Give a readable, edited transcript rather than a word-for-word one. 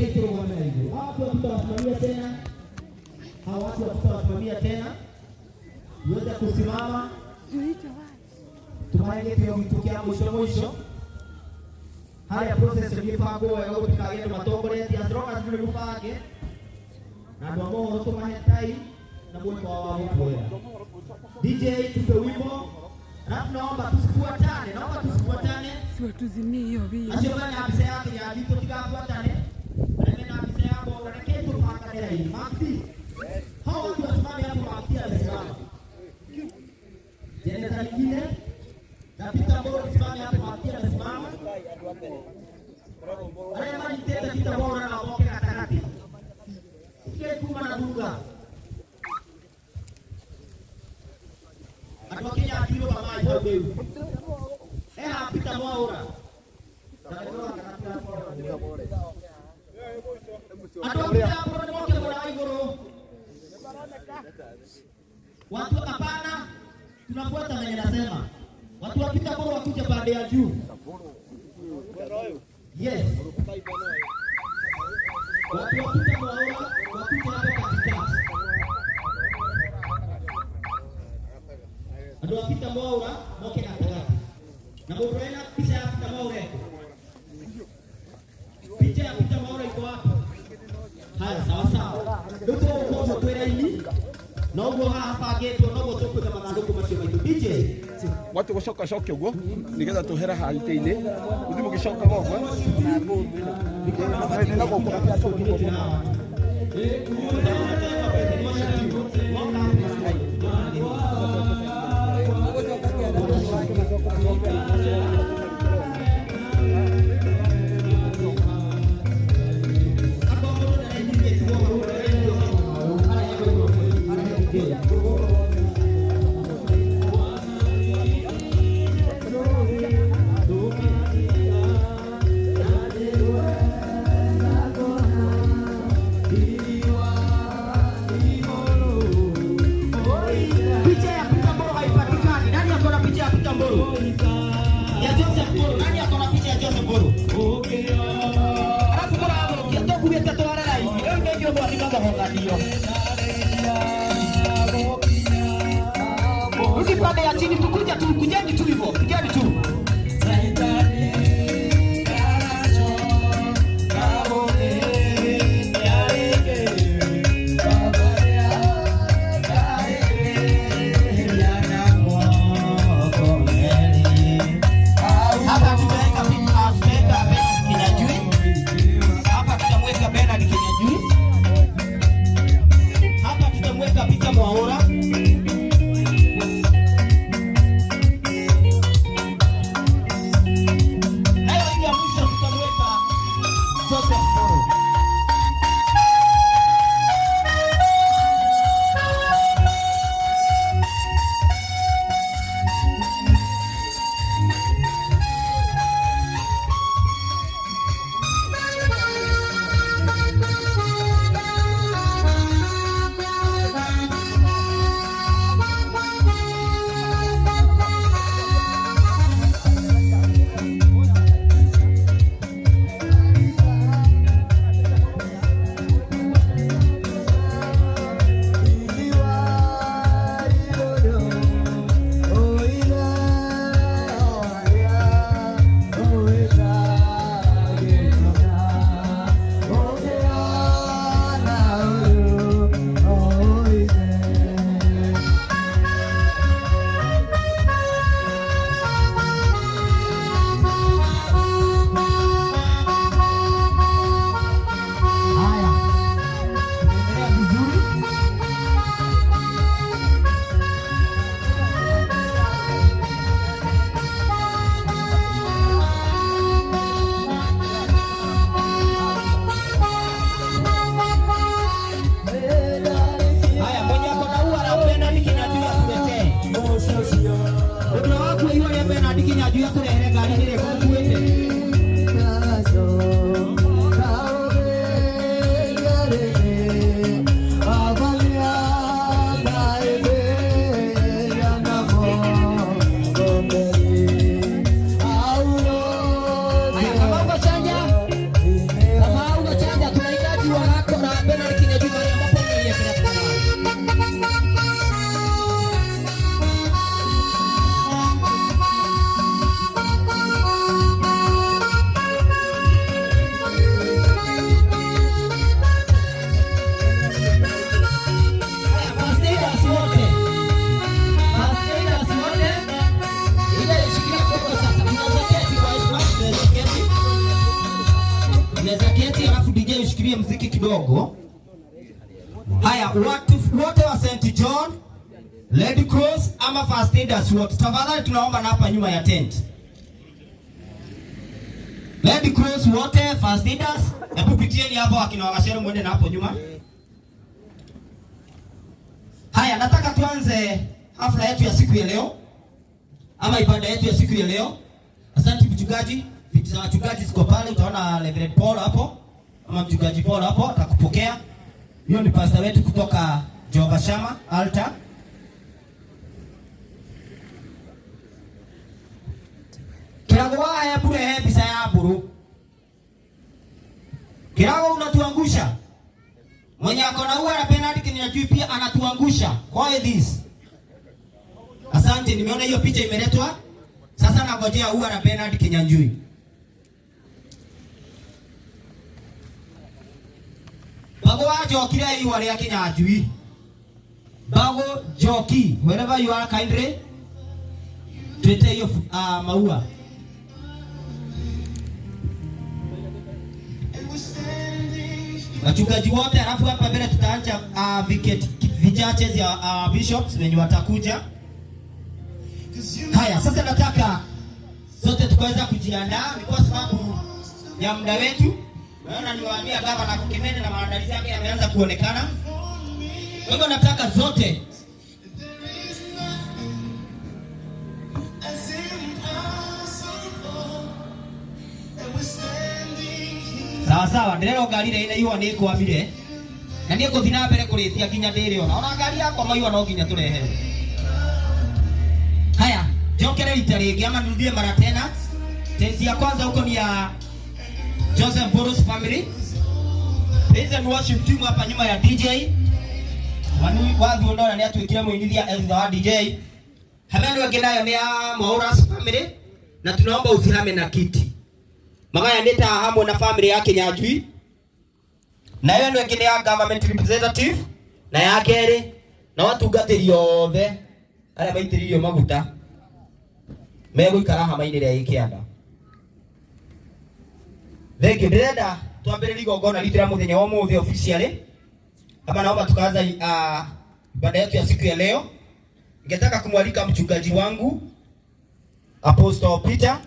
kitu kama hivyo. Hapo tutawasimamia tena. Hawa watu tutawasimamia tena. Uweze kusimama. Tumaye hiyo kitu kia mwisho. Haya process ilipango yao tukagenda matongore ya droga zilizopake. Na ndio ambao tumaye tai na mweko wa wao. DJ tupe wimbo. Na tunaomba tusifuatane. Sio tuzimie hiyo video. Asiofanya afisa yake ya vitu tukafuatane. Na afisa yako wanaketu pakadera hii. Makti. Hao watu wasimame hapo makti anasimama. Jeneza lingine. Kapita bora simame hapo makti anasimama. Haya maji tena kapita bora na woke katakati. Kile kuma na bunga. Atokea akilo mama hiyo. Pita bora. Watu hapana, tunafuata mwenye nasema. Watu wapita bora wakuja baada ya juu. Yes. Watu wapita bora wakuja hapo katikati. Watu wapita bora moke na katikati. Na mbona picha ya Pita Maure? Picha ya Pita Maure iko wapi? Haya sawa. Ndio kwa kwenda hivi. Na ugo hapa geto na ugo toko kama ndugu masema hivi. DJ. Watu gushoka shoke ugo. Nigetha tuhera halite-ini. Uthimo gishoka gogo. Na bomu. Nigetha na gogo kwa shoke ugo. Ukipanda ya chini tukuja tu, kujeni tu hivyo, kujeni tu. Pita Maura. Unaweza keti alafu DJ ushikilie muziki kidogo. Haya, watu wote wa St. John, Red Cross ama First Aiders wote, tafadhali tunaomba na hapa nyuma ya tent. Red Cross wote, First Aiders, hebu pitieni hapo akina Wagachere muende na hapo nyuma. Haya, nataka tuanze hafla yetu ya siku ya leo ama ibada yetu ya siku ya leo. Asante mchungaji, viti za wachungaji ziko pale, utaona Reverend Paul hapo ama mchungaji Paul hapo atakupokea. Hiyo ni pastor wetu kutoka Jehova Shama Altar. Kirago haya bure bisa ya buru. Kirago unatuangusha. Mwenye akona huwa na penalty kinajui pia anatuangusha. Kwa this. Asante, nimeona hiyo picha imeletwa. Sasa nangojea huwa na penalty kinyanjui. Bago wa joki ya yu wale ya kinyanjui. Bago joki, wherever you are kindly. Tuete hiyo maua. Wachungaji wote, alafu hapa mbele tutaanza vichache vya bishops wenye watakuja. Haya, sasa nataka sote tukaweza kujiandaa kwa sababu ya muda wetu. Naona niwaambia gavana Kukimene na maandalizi yake yameanza kuonekana. Kwa hivyo nataka zote sawa ndirero ngari ina iwa ni kwamire na nie kuthina mbere kurithia kinya ndiri ona ngari yakwa maiwa no kinya turehe. Haya, jokere itaringi ama nirudie mara tena. Tesi ya kwanza huko ni ya Joseph Boros family. Praise and worship team hapa nyuma ya DJ. Wanu wangu ndona ni atuikire muinithia elza wa DJ. Hamani wengine ni ya Mauras family na tunaomba usihame na kiti. Magaya ndeta hamwe na family yake Nyajui. Na yeye wengine ya government representative na yake eri na watu gatiri yothe ara baitiririo maguta mego ikara hama-ini ria ikianda. Thenge ndirenda twambire ligongona litira muthenya wa muthi officially. Hapa naomba tukaanza ibada yetu ya siku ya leo. Ningetaka kumwalika mchungaji wangu Apostle Peter